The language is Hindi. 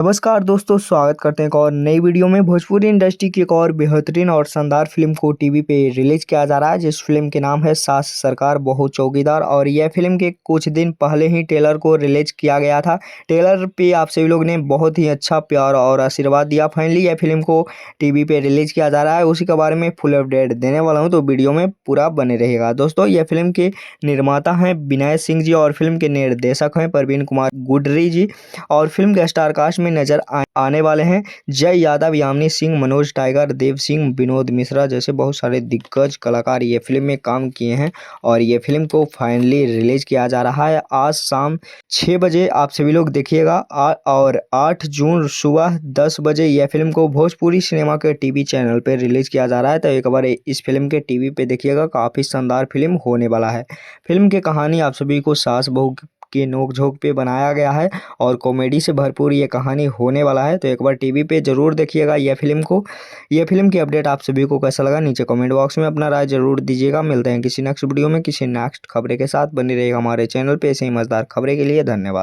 नमस्कार दोस्तों, स्वागत करते हैं एक और नई वीडियो में। भोजपुरी इंडस्ट्री की एक और बेहतरीन और शानदार फिल्म को टीवी पे रिलीज किया जा रहा है, जिस फिल्म के नाम है सास सरकार बहू चौकीदार। और यह फिल्म के कुछ दिन पहले ही ट्रेलर को रिलीज किया गया था। ट्रेलर पे आप सभी लोग ने बहुत ही अच्छा प्यार और आशीर्वाद दिया। फाइनली यह फिल्म को टीवी पे रिलीज किया जा रहा है, उसी के बारे में फुल अपडेट देने वाला हूँ, तो वीडियो में पूरा बने रहेगा। दोस्तों, यह फिल्म के निर्माता हैं विनय सिंह जी और फिल्म के निर्देशक हैं प्रवीण कुमार गुडरी जी। और फिल्म के स्टार कास्ट में नजर आने वाले हैं जय यादव, यामिनी सिंह, मनोज टाइगर, देव सिंह, विनोद मिश्रा जैसे बहुत सारे दिग्गज कलाकार ये फिल्म में काम किए हैं। और ये फिल्म को फाइनली रिलीज किया जा रहा है आज शाम 6 बजे। आप सभी लोग देखिएगा। और 8 जून सुबह 10 बजे यह फिल्म को भोजपुरी सिनेमा के टीवी चैनल पर रिलीज किया जा रहा है। तो एक बार इस फिल्म के टीवी पे देखिएगा, काफ़ी शानदार फिल्म होने वाला है। फिल्म की कहानी आप सभी को सास बहू के नोक-झोंक पे बनाया गया है और कॉमेडी से भरपूर ये कहानी होने वाला है। तो एक बार टीवी पे ज़रूर देखिएगा यह फिल्म को। यह फिल्म की अपडेट आप सभी को कैसा लगा, नीचे कमेंट बॉक्स में अपना राय ज़रूर दीजिएगा। मिलते हैं किसी नेक्स्ट वीडियो में किसी नेक्स्ट खबरें के साथ। बने रहिएगा हमारे चैनल पे ऐसे ही मज़ेदार खबरें के लिए। धन्यवाद।